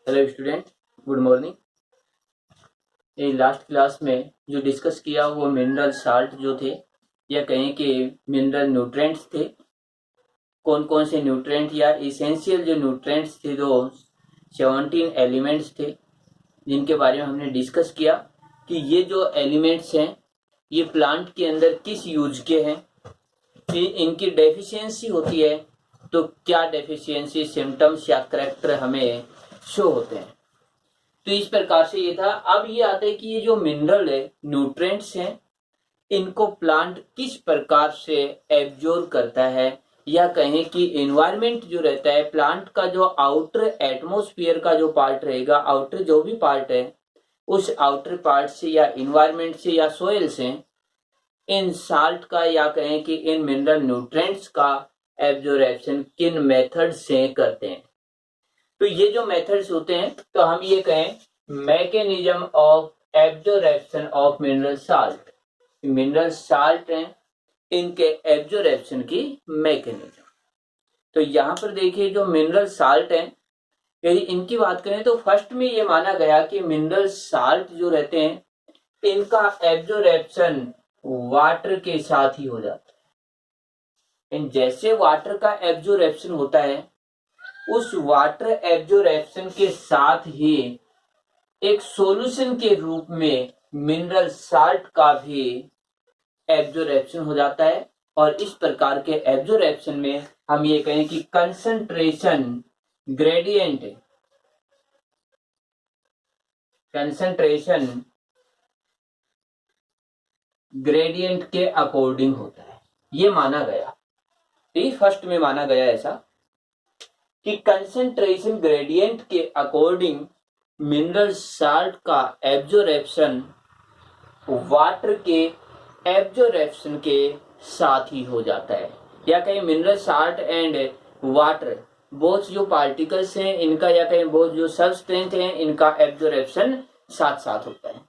Hello student, good morning. ये last class में जो डिस्कस किया वो मिनरल साल्ट जो थे या कहें कि मिनरल न्यूट्रिएंट्स थे। कौन कौन से न्यूट्रिएंट या इसेंशियल जो न्यूट्रिएंट्स थे, जो 17 एलिमेंट्स थे जिनके बारे में हमने डिस्कस किया कि ये जो एलिमेंट्स हैं ये प्लांट के अंदर किस यूज के हैं, इनकी डेफिशिएंसी होती है तो क्या डेफिशिएंसी सिम्टम्स या करेक्टर हमें शो होते हैं। तो इस प्रकार से ये था। अब ये आता है कि ये जो मिनरल है, न्यूट्रिएंट्स हैं, इनको प्लांट किस प्रकार से एब्जॉर्ब करता है, या कहें कि एनवायरनमेंट जो रहता है प्लांट का, जो आउटर एटमॉस्फेयर का जो पार्ट रहेगा, आउटर जो भी पार्ट है, उस आउटर पार्ट से या एनवायरनमेंट से या सोयल से इन साल्ट का या कहें कि इन मिनरल न्यूट्रिएंट्स का एब्जॉर्प्शन किन मेथड से करते हैं। तो ये जो मेथड्स होते हैं तो हम ये कहें mechanism of absorption of mineral salt. Mineral salt हैं, इनके एब्जॉर्प्शन की मैकेनिज्म। तो यहाँ पर देखिए जो मिनरल साल्ट हैं, यदि इनकी बात करें तो फर्स्ट में ये माना गया कि मिनरल साल्ट जो रहते हैं इनका एब्जॉर्प्शन वाटर के साथ ही हो जाता है। जैसे वाटर का एब्जॉर्प्शन होता है, उस वाटर एब्जॉर्प्शन के साथ ही एक सॉल्यूशन के रूप में मिनरल साल्ट का भी एब्जॉर्प्शन हो जाता है। और इस प्रकार के एब्जॉर्प्शन में हम ये कहें कि कंसंट्रेशन ग्रेडियंट के अकॉर्डिंग होता है, ये माना गया। फर्स्ट में माना गया ऐसा कि कंसंट्रेशन ग्रेडियंट के अकॉर्डिंग मिनरल साल्ट का एब्जॉर्प्शन वाटर के एब्जॉर्प्शन के साथ ही हो जाता है, या कहीं mineral salt and water both जो पार्टिकल्स हैं इनका, या कहीं बोथ जो सबस्टेंस हैं इनका एब्जॉर्प्शन साथ साथ होता है।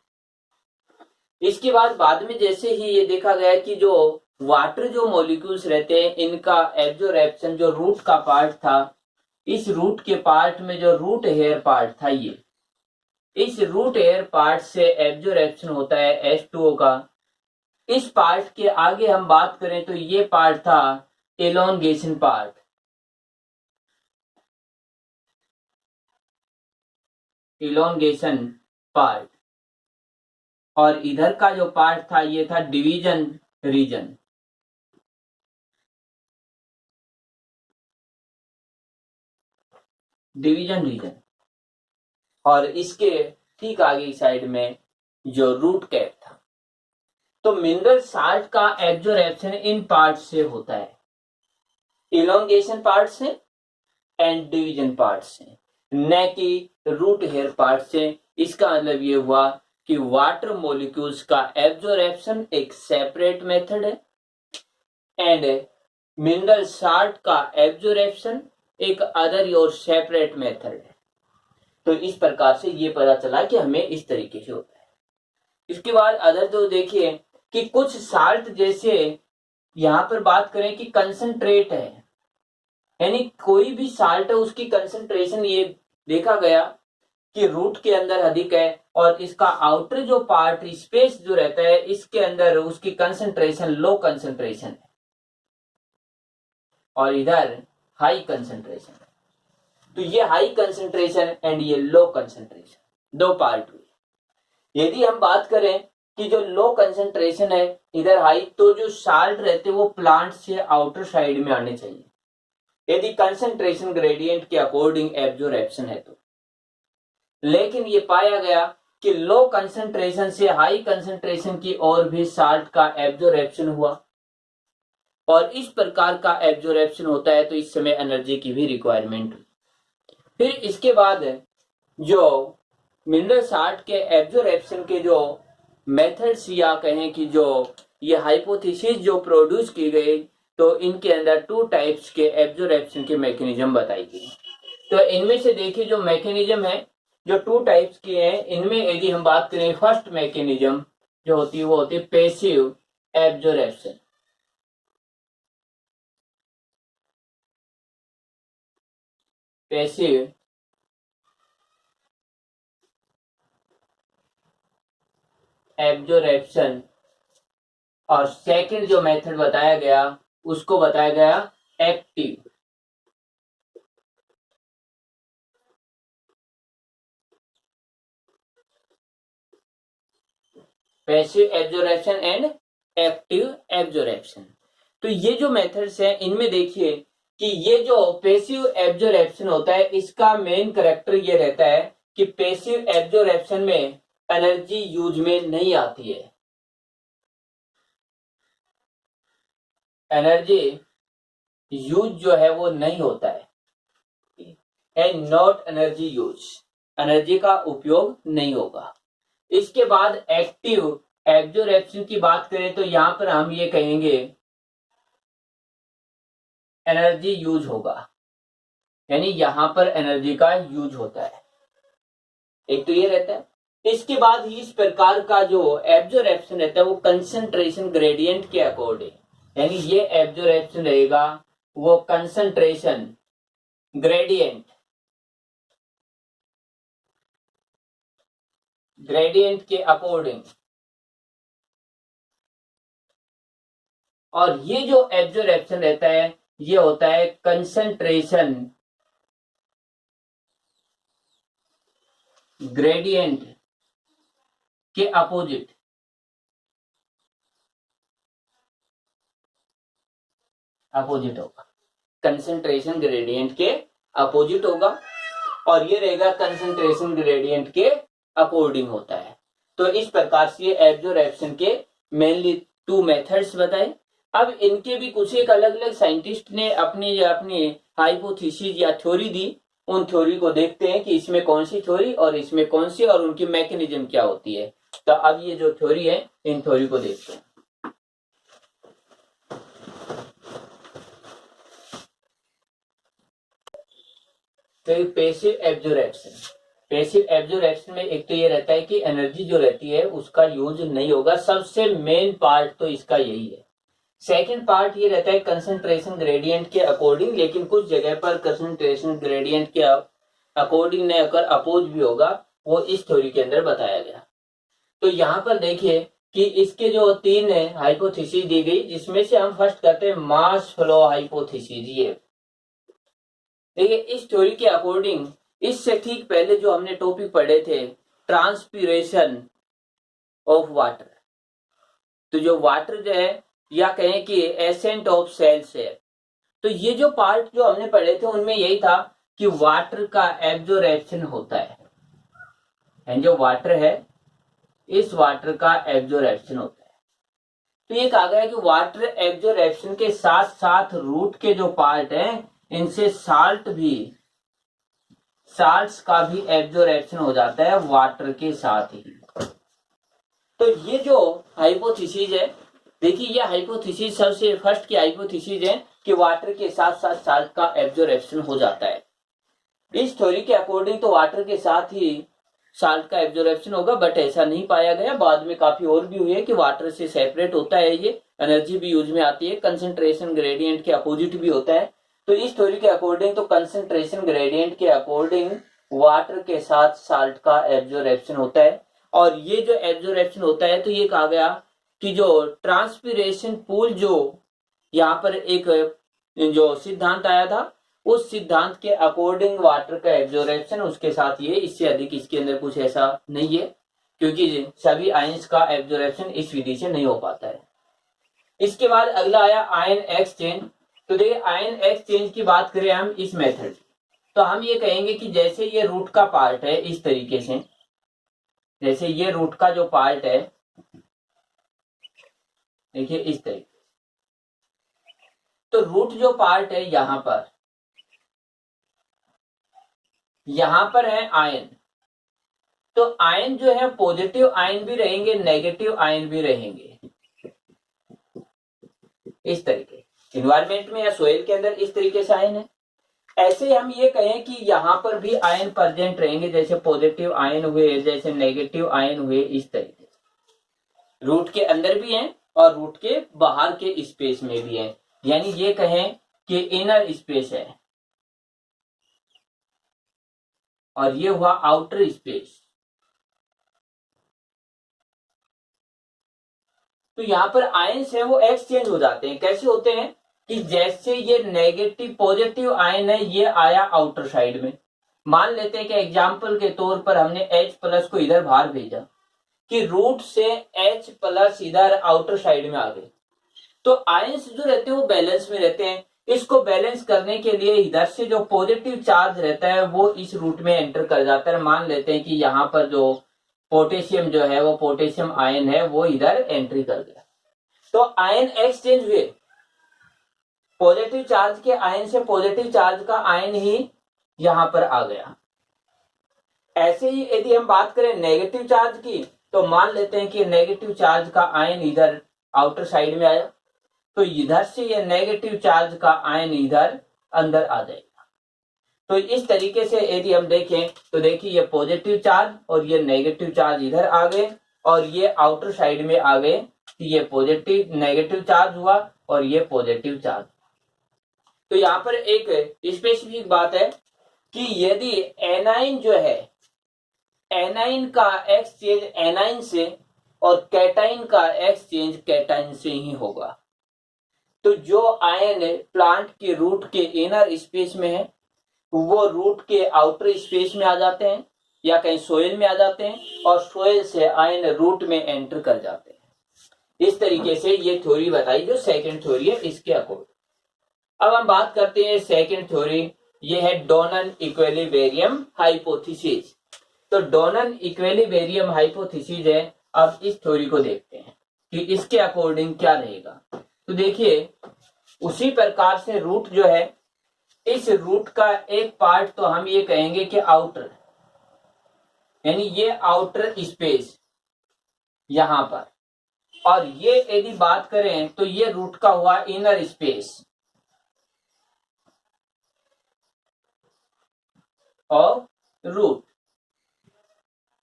इसके बाद में जैसे ही ये देखा गया कि जो वाटर जो मॉलिक्यूल्स रहते हैं इनका एब्जॉर्प्शन जो रूट का पार्ट था, इस रूट के पार्ट में जो रूट हेयर पार्ट था, ये इस रूट हेयर पार्ट से एब्जॉर्प्शन होता है H2O का। इस पार्ट के आगे हम बात करें तो ये पार्ट था एलोंगेशन पार्ट। Elongation part. और इधर का जो पार्ट था ये था डिवीजन रीजन। Division reason. और इसके ठीक आगे साइड में जो रूट कैप था। तो मिनरल साल्ट का एब्जॉर्प्शन इन पार्ट से होता है, इलोंगेशन पार्ट से एंड डिवीजन पार्ट से, न कि रूट हेयर पार्ट से। इसका मतलब ये हुआ कि वाटर मॉलिक्यूल्स का एब्जॉर्प्शन एक सेपरेट मेथड है एंड मिनरल साल्ट का एब्जॉर्प्शन एक अदर और सेपरेट मेथड है। तो इस प्रकार से ये पता चला कि हमें इस तरीके से होता है। इसके बाद अदर तो देखिए कि कुछ साल्ट, जैसे यहां पर बात करें कि कंसंट्रेट है, यानी कोई भी साल्ट है उसकी कंसंट्रेशन ये देखा गया कि रूट के अंदर अधिक है, और इसका आउटर जो पार्ट स्पेस जो रहता है इसके अंदर उसकी कंसंट्रेशन लो कंसंट्रेशन है, और इधर हाई कंसंट्रेशन है। तो ये हाई कंसंट्रेशन एंड ये लो कंसंट्रेशन दो पार्ट हुए। यदि हम बात करें कि जो लो कंसंट्रेशन है इधर हाई, तो जो साल्ट रहते वो प्लांट से आउटर साइड में आने चाहिए यदि कंसंट्रेशन ग्रेडियंट के अकॉर्डिंग एब्जॉर्प्शन है तो। लेकिन ये पाया गया कि लो कंसंट्रेशन से हाई कंसंट्रेशन की ओर भी साल्ट का एब्जॉर्प्शन हुआ, और इस प्रकार का एब्जॉर्प्शन होता है तो इस समय एनर्जी की भी रिक्वायरमेंट हुई। फिर इसके बाद जो मिनरल साल्ट के एब्जॉर्प्शन के जो मेथड्स, या कहें कि जो ये हाइपोथेसिस जो प्रोड्यूस की गई, तो इनके अंदर टू टाइप्स के एब्जॉर्प्शन के मैकेनिज्म बताई गई। तो इनमें से देखिए जो मैकेनिज्म है जो टू टाइप्स के हैं, इनमें यदि हम बात करें फर्स्ट मैकेनिज्म जो होती है वो होती है पैसिव एब्जॉर्प्शन। पैसिव एब्जॉर्प्शन, और सेकंड जो मेथड बताया गया उसको बताया गया active. Passive absorption and active absorption. तो ये जो मेथड्स हैं इनमें देखिए कि ये जो पैसिव एब्जॉर्प्शन होता है इसका मेन कैरेक्टर ये रहता है कि पैसिव एब्जॉर्प्शन में एनर्जी यूज में नहीं आती है, एनर्जी यूज जो है वो नहीं होता है, and not energy use, energy का उपयोग नहीं होगा। इसके बाद एक्टिव एब्जॉर्प्शन की बात करें तो यहां पर हम ये कहेंगे एनर्जी यूज होगा, यानी यहां पर एनर्जी का यूज होता है। एक तो ये रहता है। इसके बाद ही इस प्रकार का जो एब्जॉर्प्शन रहता है वो कंसंट्रेशन ग्रेडियंट के अकॉर्डिंग, यानी ये एब्जॉर्प्शन रहेगा वो कंसंट्रेशन ग्रेडियंट के अकॉर्डिंग, और ये जो एब्जॉर्प्शन रहता है ये होता है कंसंट्रेशन ग्रेडियंट के अपोजिट, होगा, कंसंट्रेशन ग्रेडियंट के अपोजिट होगा, और ये रहेगा कंसंट्रेशन ग्रेडियंट के अकॉर्डिंग होता है। तो इस प्रकार से एब्जॉर्प्शन के मेनली टू मेथड्स बताए। अब इनके भी कुछ एक अलग अलग साइंटिस्ट ने अपनी अपनी हाइपोथेसिस या थ्योरी दी, उन थ्योरी को देखते हैं कि इसमें कौन सी थ्योरी और इसमें कौन सी, और उनकी मैकेनिज्म क्या होती है। तो अब ये जो थ्योरी है इन थ्योरी को देखते हैं। तो पैसिव एब्जॉर्प्शन, पैसिव एब्जॉर्प्शन में एक तो ये रहता है कि एनर्जी जो रहती है उसका यूज नहीं होगा, सबसे मेन पार्ट तो इसका यही है। सेकंड पार्ट ये रहता है कंसंट्रेशन ग्रेडियंट के अकॉर्डिंग, लेकिन कुछ जगह पर कंसंट्रेशन ग्रेडियंट के अकॉर्डिंग नहीं होकर अपोज भी होगा, वो इस थ्योरी के अंदर बताया गया। तो यहां पर देखिए कि इसके जो तीन हाइपोथेसिस दी गई, जिसमें से हम फर्स्ट करते हैं मास फ्लो हाइपोथेसिस। ये देखिए इस थ्योरी के अकॉर्डिंग, इससे ठीक पहले जो हमने टॉपिक पढ़े थे ट्रांसपीरेशन ऑफ वाटर, तो जो वाटर जो है या कहें कि एसेंट ऑफ सेल्स है, तो ये जो पार्ट जो हमने पढ़े थे उनमें यही था कि वाटर का एब्जॉर्प्शन होता है, एंड जो वाटर है इस वाटर का एब्जॉर्प्शन होता है। तो ये कहा गया कि वाटर एब्जॉर्प्शन के साथ साथ रूट के जो पार्ट हैं इनसे साल्ट्स का भी एब्जॉर्प्शन हो जाता है वाटर के साथ ही। तो ये जो हाइपोथेसिस है, देखिए ये हाइपोथेसिस सबसे फर्स्ट की हाइपोथेसिस है कि वाटर के साथ साथ साल्ट का एब्जॉर्प्शन हो जाता है। इस थ्योरी के अकॉर्डिंग तो वाटर के साथ ही साल्ट का एब्जॉर्प्शन होगा, बट ऐसा नहीं पाया गया। बाद में काफी और भी हुए कि वाटर से सेपरेट होता है, ये एनर्जी भी यूज में आती है, कंसंट्रेशन ग्रेडियंट के अपोजिट भी होता है। तो इस थ्योरी के अकॉर्डिंग तो कंसंट्रेशन ग्रेडियंट के अकॉर्डिंग वाटर के साथ साल्ट का एब्जॉर्प्शन होता है। और ये जो एब्जॉर्प्शन होता है तो ये कहा गया कि जो ट्रांसपिरेशन पूल, जो यहाँ पर एक जो सिद्धांत आया था उस सिद्धांत के अकॉर्डिंग वाटर का एब्जॉर्प्शन उसके साथ ये, इससे अधिक इसके अंदर कुछ ऐसा नहीं है, क्योंकि सभी आयंस का एब्जॉर्प्शन इस विधि से नहीं हो पाता है। इसके बाद अगला आया आयन एक्सचेंज। तो देखिए आयन एक्सचेंज की बात करें हम इस मेथड, तो हम ये कहेंगे कि जैसे ये रूट का पार्ट है, इस तरीके से, जैसे ये रूट का जो पार्ट है देखिए इस तरीके, तो रूट जो पार्ट है यहां पर है आयन, तो आयन जो है पॉजिटिव आयन भी रहेंगे, नेगेटिव आयन भी रहेंगे, इस तरीके इन्वायरमेंट में या सोइल के अंदर इस तरीके से आयन है। ऐसे हम ये कहें कि यहां पर भी आयन प्रेजेंट रहेंगे, जैसे पॉजिटिव आयन हुए, जैसे नेगेटिव आयन हुए, इस तरीके से रूट के अंदर भी हैं और रूट के बाहर के स्पेस में भी हैं, यानी ये कहें कि इनर स्पेस है और ये हुआ आउटर स्पेस। तो यहाँ पर आयन्स है वो एक्सचेंज हो जाते हैं। कैसे होते हैं कि जैसे ये नेगेटिव पॉजिटिव आयन है, ये आया आउटर साइड में, मान लेते हैं कि एग्जाम्पल के तौर पर हमने H प्लस को इधर बाहर भेजा कि रूट से H प्लस इधर आउटर साइड में आ गए, तो आयन्स जो रहते हैं वो बैलेंस में रहते हैं। इसको बैलेंस करने के लिए इधर से जो पॉजिटिव चार्ज रहता है वो इस रूट में एंटर कर जाता है। मान लेते हैं कि यहाँ पर जो पोटेशियम जो है वो पोटेशियम आयन है वो इधर एंट्री कर गया, तो आयन एक्सचेंज हुए। पॉजिटिव चार्ज के आयन से पॉजिटिव चार्ज का आयन ही यहां पर आ गया। ऐसे ही यदि हम बात करें नेगेटिव चार्ज की, तो मान लेते हैं कि नेगेटिव चार्ज का आयन इधर आउटर साइड में आया, तो इधर से ये नेगेटिव चार्ज का आयन इधर अंदर आ जाएगा। तो इस तरीके से यदि हम देखें तो देखिए ये पॉजिटिव चार्ज और ये नेगेटिव चार्ज इधर आ गए और ये आउटर साइड में आ गए, ये पॉजिटिव नेगेटिव चार्ज हुआ और ये पॉजिटिव चार्ज। तो यहाँ पर एक स्पेसिफिक बात है कि यदि एनाइन जो है, एनाइन का एक्सचेंज एनाइन से और कैटाइन का एक्सचेंज कैटाइन से ही होगा, तो जो आयन प्लांट के रूट के इनर स्पेस में है वो रूट के आउटर स्पेस में आ जाते हैं या कहीं सोइल में आ जाते हैं और सोइल से आयन रूट में एंटर कर जाते हैं। इस तरीके से ये थ्योरी बताई जो सेकंड थ्योरी है इसके अकॉर्डिंग। अब हम बात करते हैं सेकंड थ्योरी, ये है डोनन इक्विलिब्रियम हाइपोथेसिस। तो डोनन इक्विलिब्रियम हाइपोथेसिस है। अब इस थ्योरी को देखते हैं कि इसके अकॉर्डिंग क्या रहेगा। तो देखिए उसी प्रकार से रूट जो है, इस रूट का एक पार्ट तो हम ये कहेंगे कि आउटर, यानी ये आउटर स्पेस यहां पर, और ये यदि बात करें तो ये रूट का हुआ इनर स्पेस ऑफ रूट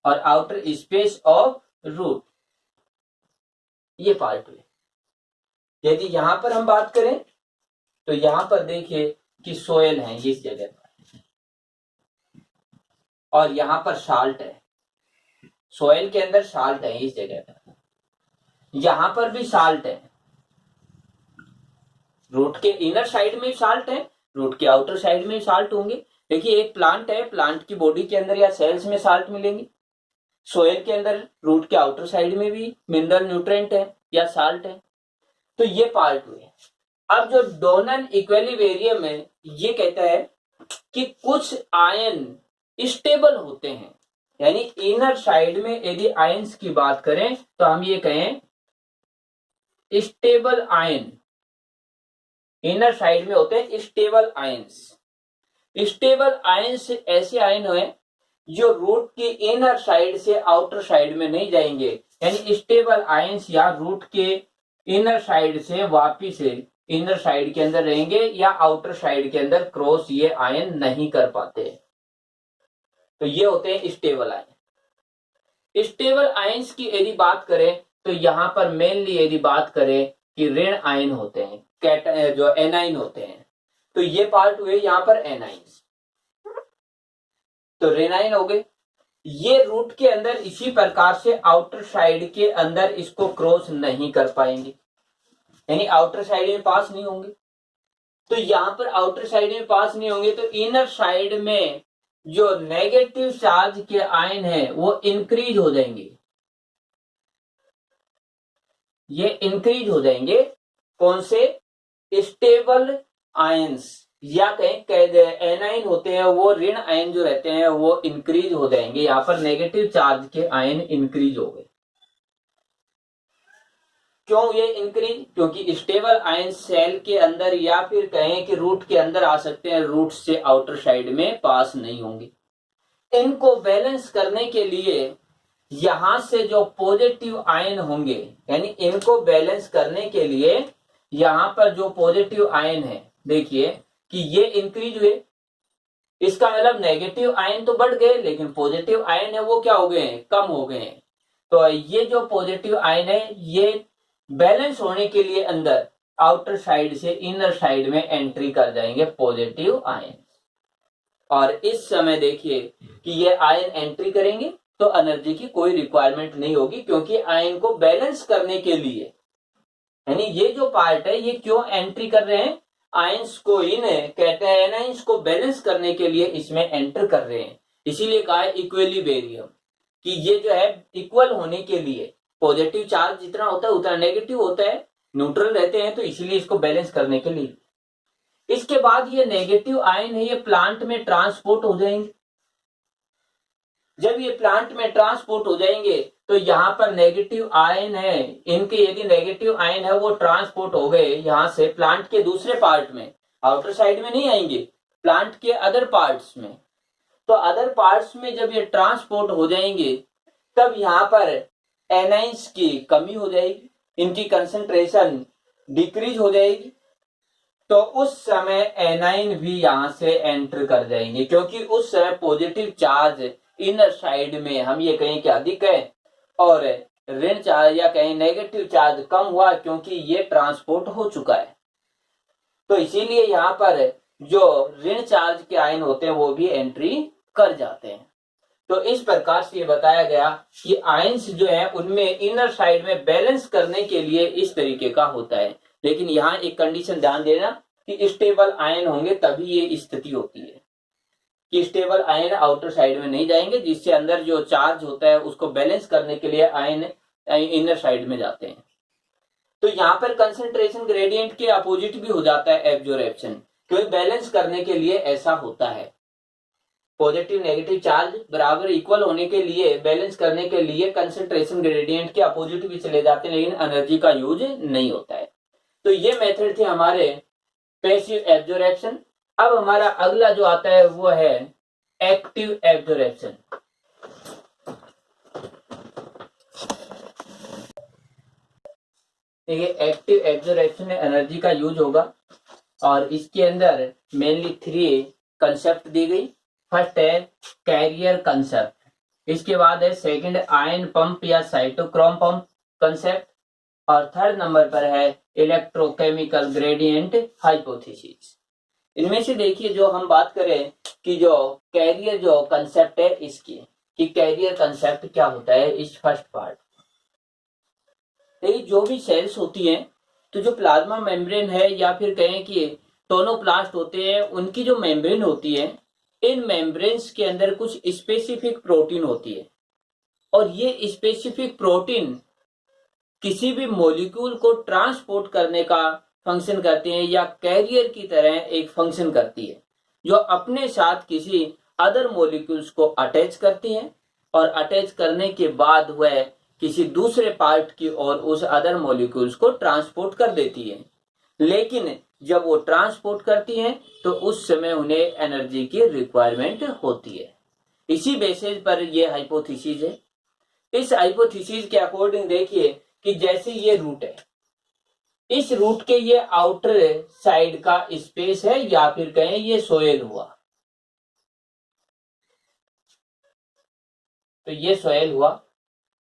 और आउटर स्पेस ऑफ रूट, ये पार्ट हुए। यदि यहां पर हम बात करें तो यहां पर देखिए कि सोयल है इस जगह पर और यहां पर साल्ट है, सोयल के अंदर साल्ट है इस जगह पर, यहां पर भी साल्ट है। रूट के इनर साइड में साल्ट है, रूट के आउटर साइड में साल्ट होंगे। देखिए एक प्लांट है, प्लांट की बॉडी के अंदर या सेल्स में साल्ट मिलेंगे, सोयल के अंदर रूट के आउटर साइड में भी मिनरल न्यूट्रिएंट है या साल्ट है। तो ये पार्ट हुए। अब जो डोनन इक्विलिब्रियम है ये कहता है कि कुछ आयन स्टेबल होते हैं, यानी इनर साइड में यदि आयंस की बात करें तो हम ये कहें स्टेबल आयन, इनर साइड में होते हैं स्टेबल आयंस। स्टेबल आयंस ऐसे आयन है जो रूट के इनर साइड से आउटर साइड में नहीं जाएंगे, यानी स्टेबल आयंस या रूट के इनर साइड से वापिस इनर साइड के अंदर रहेंगे या आउटर साइड के अंदर क्रॉस ये आयन नहीं कर पाते। तो ये होते हैं स्टेबल आयन। स्टेबल आयंस की यदि बात करें तो यहां पर मेनली यदि बात करें कि ऋण आयन होते हैं, जो एनाइन होते हैं, तो ये पार्ट हुए यहां पर एनाइंस, तो रेनाइन हो गए। ये रूट के अंदर इसी प्रकार से आउटर साइड के अंदर इसको क्रॉस नहीं कर पाएंगे, यानी आउटर साइड में पास नहीं होंगे। तो यहां पर आउटर साइड में पास नहीं होंगे तो इनर साइड में जो नेगेटिव चार्ज के आयन है वो इंक्रीज हो जाएंगे, ये इंक्रीज हो जाएंगे। कौन से? स्टेबल आयंस या कहीं एनाइन होते हैं वो ऋण आयन जो रहते हैं वो इंक्रीज हो जाएंगे। यहां पर नेगेटिव चार्ज के आयन इंक्रीज हो गए। क्यों ये इंक्रीज? क्योंकि स्टेबल आयन सेल के अंदर या फिर कहें कि रूट के अंदर आ सकते हैं, रूट से आउटर साइड में पास नहीं होंगे। इनको बैलेंस करने के लिए यहां से जो पॉजिटिव आयन होंगे, यानी इनको बैलेंस करने के लिए यहां पर जो पॉजिटिव आयन है, देखिए कि ये इंक्रीज हुए, इसका मतलब नेगेटिव आयन तो बढ़ गए लेकिन पॉजिटिव आयन है वो क्या हो गए हैं? कम हो गए हैं। तो ये जो पॉजिटिव आयन है ये बैलेंस होने के लिए अंदर आउटर साइड से इनर साइड में एंट्री कर जाएंगे पॉजिटिव आयन। और इस समय देखिए कि ये आयन एंट्री करेंगे तो एनर्जी की कोई रिक्वायरमेंट नहीं होगी, क्योंकि आयन को बैलेंस करने के लिए यानी ये जो पार्ट है ये क्यों एंट्री कर रहे हैं, आयंस को इन कहते हैं एनाइंस को बैलेंस करने के लिए इसमें एंटर कर रहे हैं। इसीलिए कहा है इक्विलिब्रियम, कि ये जो है इक्वल होने के लिए, पॉजिटिव चार्ज जितना होता है उतना नेगेटिव होता है, न्यूट्रल रहते हैं, तो इसीलिए इसको बैलेंस करने के लिए। इसके बाद ये नेगेटिव आयन है ये प्लांट में ट्रांसपोर्ट हो जाएंगे। जब ये प्लांट में ट्रांसपोर्ट हो जाएंगे तो यहाँ पर नेगेटिव आयन है, इनके यदि नेगेटिव आयन है वो ट्रांसपोर्ट हो गए यहाँ से प्लांट के दूसरे पार्ट में, आउटर साइड में नहीं आएंगे, प्लांट के अदर पार्ट्स में। तो अदर पार्ट्स में जब ये ट्रांसपोर्ट हो जाएंगे तब यहाँ पर एनाइंस की कमी हो जाएगी, इनकी कंसंट्रेशन डिक्रीज हो जाएगी। तो उस समय एनाइन भी यहां से एंटर कर जाएंगे, क्योंकि उस समय पॉजिटिव चार्ज इनर साइड में हम ये कहें कि अधिक है और ऋण चार्ज या कहें नेगेटिव चार्ज कम हुआ, क्योंकि ये ट्रांसपोर्ट हो चुका है। तो इसीलिए यहाँ पर जो ऋण चार्ज के आयन होते हैं वो भी एंट्री कर जाते हैं। तो इस प्रकार से ये बताया गया कि आयंस जो है उनमें इनर साइड में बैलेंस करने के लिए इस तरीके का होता है। लेकिन यहाँ एक कंडीशन ध्यान देना कि स्टेबल आयन होंगे तभी ये स्थिति होती है कि स्टेबल आयन आउटर साइड में नहीं जाएंगे, जिससे अंदर जो चार्ज होता है उसको बैलेंस करने के लिए आयन इनर साइड में जाते हैं। तो यहाँ पर कंसंट्रेशन ग्रेडियंट के अपोजिट भी हो जाता है एब्जॉर्प्शन, क्योंकि बैलेंस करने के लिए ऐसा होता है। पॉजिटिव नेगेटिव चार्ज बराबर इक्वल होने के लिए, बैलेंस करने के लिए कंसंट्रेशन ग्रेडियंट के अपोजिट भी चले जाते हैं, लेकिन एनर्जी का यूज नहीं होता है। तो ये मेथड थे हमारे पैसिव एब्जॉर्प्शन। अब हमारा अगला जो आता है वो है एक्टिव एब्जॉर्प्शन। देखिए एक्टिव एब्जॉर्प्शन में एनर्जी का यूज होगा और इसके अंदर मेनली 3 कंसेप्ट दी गई। फर्स्ट है कैरियर कंसेप्ट, इसके बाद है सेकंड आयन पंप या साइटोक्रोम पंप कंसेप्ट, और थर्ड नंबर पर है इलेक्ट्रोकेमिकल ग्रेडियंट हाइपोथेसिस। इनमें से देखिए जो हम बात करें कि जो कैरियर जो कंसेप्ट है इसकी, कि कैरियर कंसेप्ट क्या होता है, इस फर्स्ट पार्ट। देखिए जो भी सेल्स होती हैं, तो जो प्लाज्मा मेम्ब्रेन है या फिर कहें कि टोनोप्लास्ट होते हैं, उनकी जो मेम्ब्रेन होती है, इन मेम्ब्रेन्स के अंदर कुछ स्पेसिफिक प्रोटीन होती है, और ये स्पेसिफिक प्रोटीन किसी भी मॉलिक्यूल को ट्रांसपोर्ट करने का फंक्शन करते हैं, या कैरियर की तरह एक फंक्शन करती है, जो अपने साथ किसी अदर मॉलिक्यूल्स को अटैच करती हैं, और अटैच करने के बाद वह किसी दूसरे पार्ट की ओर उस अदर मॉलिक्यूल्स को ट्रांसपोर्ट कर देती है। लेकिन जब वो ट्रांसपोर्ट करती हैं तो उस समय उन्हें एनर्जी की रिक्वायरमेंट होती है। इसी बेसिस पर यह हाइपोथेसिस है। इस हाइपोथेसिस के अकॉर्डिंग देखिए कि जैसे ये रूट है, इस रूट के ये आउटर साइड का स्पेस है, या फिर कहें ये सोयल हुआ, तो ये सोयल हुआ।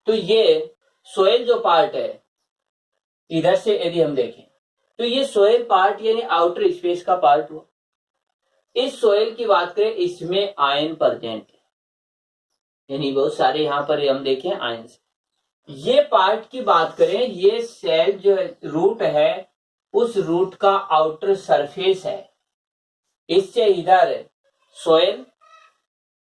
तो ये सोयल जो पार्ट है, इधर से यदि हम देखें तो ये सोयल पार्ट यानी आउटर स्पेस का पार्ट हुआ। इस सोयल की बात करें, इसमें आयन प्रेजेंट है, यानी बहुत सारे यहां पर हम देखें आयन। ये पार्ट की बात करें, ये सेल जो रूट है उस रूट का आउटर सरफेस है, इससे इधर सोयल,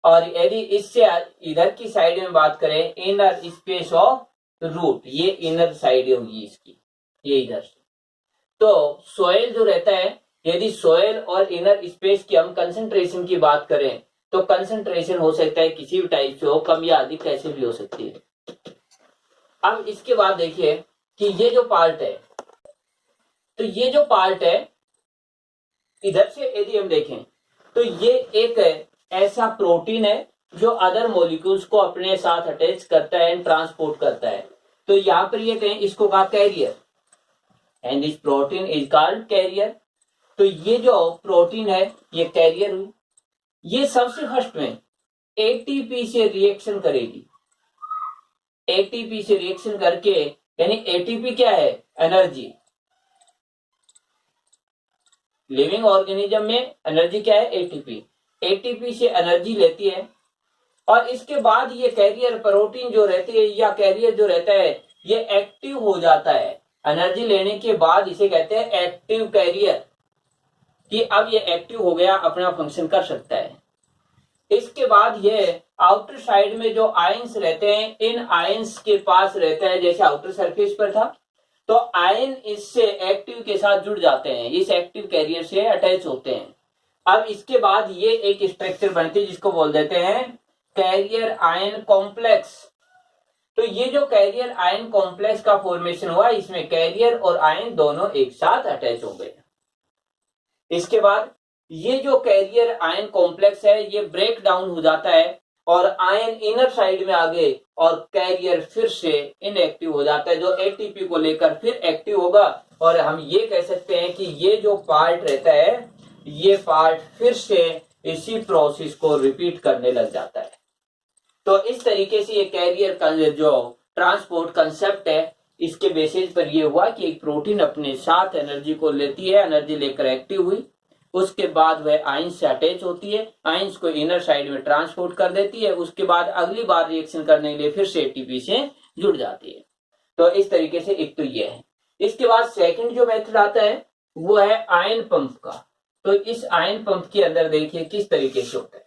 और यदि इससे इधर की साइड में बात करें इनर स्पेस ऑफ रूट, ये इनर साइड होगी इसकी, ये इधर से। तो सोयल जो रहता है, यदि सोयल और इनर स्पेस की हम कंसंट्रेशन की बात करें तो कंसंट्रेशन हो सकता है किसी भी टाइप से हो, कम या अधिक कैसे भी हो सकती है। अब इसके बाद देखिए कि ये जो पार्ट है, तो ये जो पार्ट है इधर से यदि हम देखें तो ये एक ऐसा प्रोटीन है जो अदर मॉलिक्यूल्स को अपने साथ अटैच करता है एंड ट्रांसपोर्ट करता है। तो यहां पर ये कहें इसको कहा carrier, and this protein is called carrier. तो ये जो प्रोटीन है ये कैरियर हुई। ये सबसे फर्स्ट में एटीपी से रिएक्शन करेगी, एटीपी से रिएक्शन करके, यानी एटीपी क्या है, एनर्जी। लिविंग ऑर्गेनिज्म में एनर्जी क्या है, एटीपी। एटीपी से एनर्जी लेती है, और इसके बाद ये कैरियर प्रोटीन जो रहती है या कैरियर जो रहता है ये एक्टिव हो जाता है, एनर्जी लेने के बाद इसे कहते हैं एक्टिव कैरियर, कि अब ये एक्टिव हो गया, अपना फंक्शन कर सकता है। इसके बाद ये आउटर साइड में जो आयंस रहते हैं, इन आयंस के पास रहता है, जैसे आउटर सरफेस पर था, तो आयन इससे एक्टिव के साथ जुड़ जाते हैं, इस एक्टिव कैरियर से अटैच होते हैं। अब इसके बाद ये एक स्ट्रक्चर बनती है जिसको बोल देते हैं कैरियर आयन कॉम्प्लेक्स। तो ये जो कैरियर आयन कॉम्प्लेक्स का फॉर्मेशन हुआ, इसमें कैरियर और आयन दोनों एक साथ अटैच हो गए। इसके बाद ये जो कैरियर आयन कॉम्प्लेक्स है ये ब्रेक डाउन हो जाता है और आयन इनर साइड में आ गए और कैरियर फिर से इनएक्टिव हो जाता है, जो एटीपी को लेकर फिर एक्टिव होगा। और हम ये कह सकते हैं कि ये जो पार्ट रहता है, ये पार्ट फिर से इसी प्रोसेस को रिपीट करने लग जाता है। तो इस तरीके से ये कैरियर का जो ट्रांसपोर्ट कंसेप्ट है, इसके बेसिस पर ये हुआ कि एक प्रोटीन अपने साथ एनर्जी को लेती है, एनर्जी लेकर एक्टिव हुई, उसके बाद वह आयंस से अटैच होती है, आयंस को इनर साइड में ट्रांसपोर्ट कर देती है, उसके बाद अगली बार रिएक्शन करने के लिए फिर से एटीपी से जुड़ जाती है। तो इस तरीके से एक तो ये है। इसके बाद सेकंड जो मेथड आता है वो है आयन पंप का। तो इस आयन पंप के अंदर देखिए किस तरीके से होता है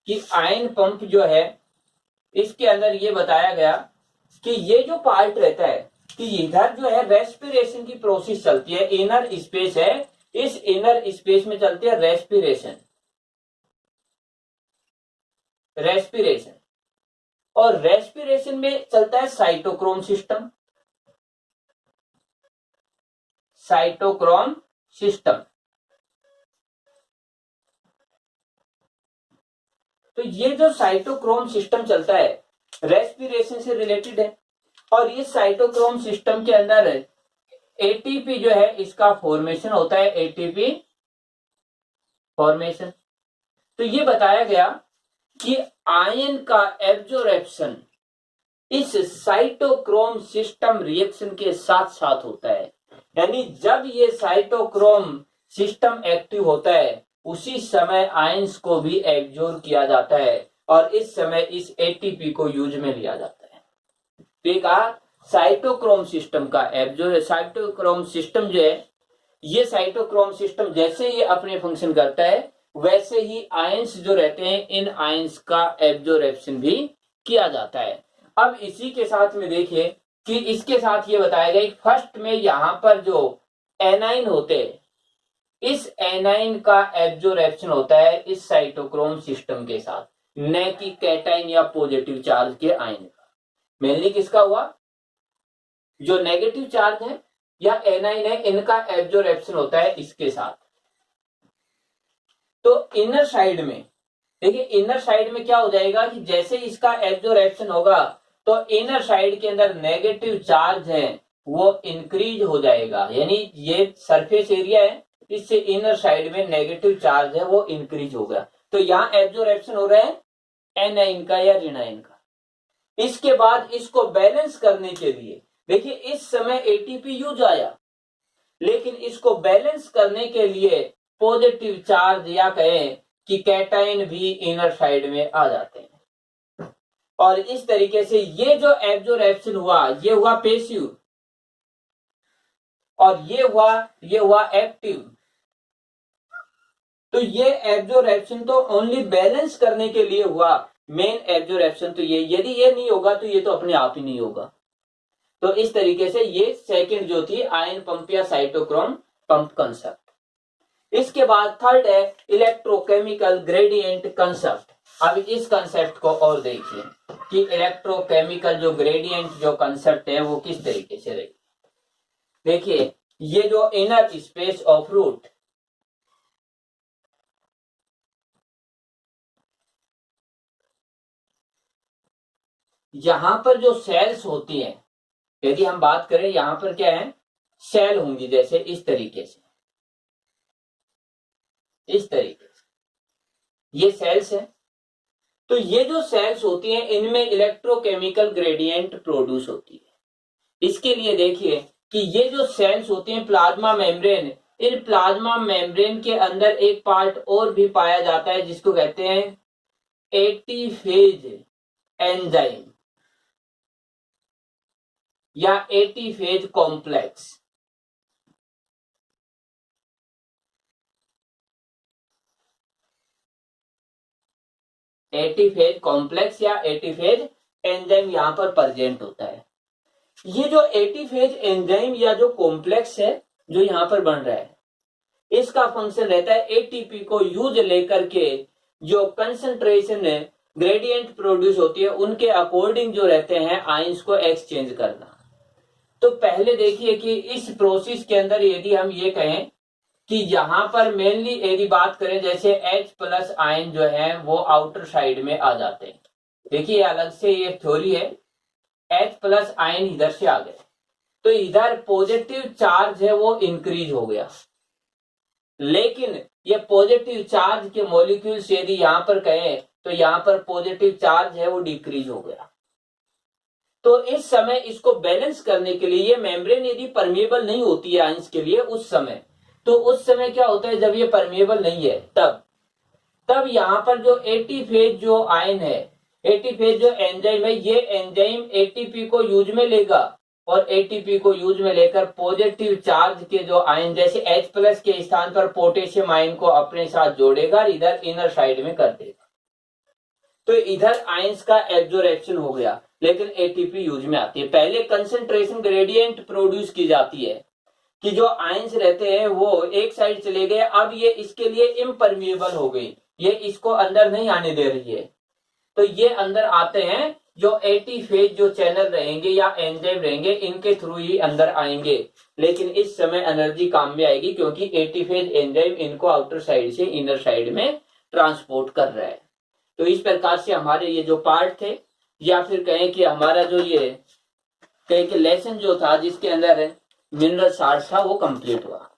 कि आयन पंप जो है, इसके अंदर ये बताया गया कि ये जो पार्ट रहता है कि इधर जो है रेस्पिरेशन की प्रोसेस चलती है, इनर स्पेस है, इस इनर स्पेस में चलती है रेस्पिरेशन, और रेस्पिरेशन में चलता है साइटोक्रोम सिस्टम, तो ये जो साइटोक्रोम सिस्टम चलता है रेस्पिरेशन से रिलेटेड है, और इस साइटोक्रोम सिस्टम के अंदर एटीपी जो है इसका फॉर्मेशन होता है, एटीपी फॉर्मेशन। तो ये बताया गया कि आयन का एब्जॉर्प्शन इस साइटोक्रोम सिस्टम रिएक्शन के साथ साथ होता है, यानी जब ये साइटोक्रोम सिस्टम एक्टिव होता है उसी समय आयंस को भी एब्जॉर्ब किया जाता है और इस समय इस एटीपी को यूज में लिया जाता है। तो कहा साइटोक्रोम सिस्टम का साइटोक्रोम सिस्टम जो है, ये साइटोक्रोम सिस्टम जैसे ये अपने फंक्शन करता है वैसे ही आयंस जो रहते हैं इन आयंस का एब्जॉर्प्शन भी किया जाता है। अब इसी के साथ में देखिए कि इसके साथ ये बताया गया फर्स्ट में यहां पर जो एनाइन होते हैं, इस एनाइन का एब्जॉर्प्शन होता है इस साइटोक्रोम सिस्टम के साथ, न कि कैटाइन या पॉजिटिव चार्ज के आयन का। मेनली किसका हुआ, जो नेगेटिव चार्ज है या एनाइन है, इनका एब्जॉर्प्शन होता है इसके साथ। तो इनर साइड में देखिए, इनर साइड में क्या हो जाएगा कि जैसे इसका एब्जॉर्प्शन होगा तो इनर साइड के अंदर नेगेटिव चार्ज है वो इंक्रीज हो जाएगा, यानी ये सरफेस एरिया है, इससे इनर साइड में नेगेटिव चार्ज है वो इंक्रीज होगा। तो यहाँ एब्जॉर्प्शन हो रहा है एनाइन का या ऋणाइन का। इसके बाद इसको बैलेंस करने के लिए देखिए इस समय एटीपी यूज आया, लेकिन इसको बैलेंस करने के लिए पॉजिटिव चार्ज या कहें कि कैटाइन भी इनर साइड में आ जाते हैं, और इस तरीके से ये जो एब्जॉर्प्शन हुआ ये हुआ पैसिव और ये हुआ एक्टिव। तो ये एब्जॉर्प्शन तो ओनली बैलेंस करने के लिए हुआ, मेन एब्जॉर्प्शन तो ये, यदि ये नहीं होगा तो ये तो अपने आप ही नहीं होगा। तो इस तरीके से ये सेकंड जो थी आयन पंप या साइटोक्रोम पंप कंसेप्ट। इसके बाद थर्ड है इलेक्ट्रोकेमिकल ग्रेडियंट कंसेप्ट। अब इस कंसेप्ट को और देखिए कि इलेक्ट्रोकेमिकल जो ग्रेडियंट जो कंसेप्ट है वो किस तरीके से रही। देखिए ये जो इनर स्पेस ऑफ रूट, यहां पर जो सेल्स होती हैं, यदि हम बात करें यहां पर क्या है, सेल होंगी जैसे इस तरीके से, इस तरीके से ये सेल्स है। तो ये जो सेल्स होती हैं इनमें इलेक्ट्रोकेमिकल ग्रेडियंट प्रोड्यूस होती है। इसके लिए देखिए कि ये जो सेल्स होती हैं plasma membrane, in plasma membrane के अंदर एक पार्ट और भी पाया जाता है जिसको कहते हैं एटीफेज एंजाइम। या 80 phase complex. Eighty phase complex या 80 फेज एंजाइम यहां पर प्रेजेंट होता है। ये जो 80 फेज एंजाइम या जो कॉम्प्लेक्स है जो यहां पर बन रहा है, इसका फंक्शन रहता है एटीपी को यूज लेकर के जो कंसंट्रेशन है ग्रेडियंट प्रोड्यूस होती है उनके अकॉर्डिंग जो रहते हैं आयंस को एक्सचेंज करना। तो पहले देखिए कि इस प्रोसेस के अंदर यदि हम ये कहें कि यहां पर मेनली यदि बात करें जैसे H+ आयन जो है वो आउटर साइड में आ जाते हैं। देखिए अलग से ये थ्योरी है, H+ आयन इधर से आ गए तो इधर पॉजिटिव चार्ज है वो इंक्रीज हो गया, लेकिन ये पॉजिटिव चार्ज के मॉलिक्यूल्स यदि यहां पर कहें तो यहां पर पॉजिटिव चार्ज है वो डिक्रीज हो गया। तो इस समय इसको बैलेंस करने के लिए ये मेम्ब्रेन यदि परमिएबल नहीं होती है आयंस के लिए उस समय, तो उस समय क्या होता है जब ये परमिएबल नहीं है तब यहां पर जो 80 फेज जो आयन है, 80 फेज जो एंजाइम है, ये एंजाइम एटीपी को यूज में लेगा और एटीपी को यूज में लेकर पॉजिटिव चार्ज के जो आयन जैसे H+ के स्थान पर पोटेशियम आयन को अपने साथ जोड़ेगा और इधर इनर साइड में कर देगा। तो इधर आयंस का एब्जॉर्प्शन हो गया, लेकिन एटीपी यूज में आती है। पहले कंसंट्रेशन ग्रेडियंट प्रोड्यूस की जाती है कि जो आयंस रहते हैं वो एक साइड चले गए, अब ये इसके लिए इम्परमिएबल हो गई, ये इसको अंदर नहीं आने दे रही है, तो ये अंदर आते हैं जो 80 फेज जो चैनल रहेंगे या एंजाइम रहेंगे इनके थ्रू ही अंदर आएंगे। लेकिन इस समय एनर्जी काम में आएगी क्योंकि 80 फेज एंजाइम इनको आउटर साइड से इनर साइड में ट्रांसपोर्ट कर रहा है। तो इस प्रकार से हमारे ये जो पार्ट थे या फिर कहें कि हमारा जो ये कहें कि लेसन जो था जिसके अंदर मिनरल साल्ट था वो कंप्लीट हुआ।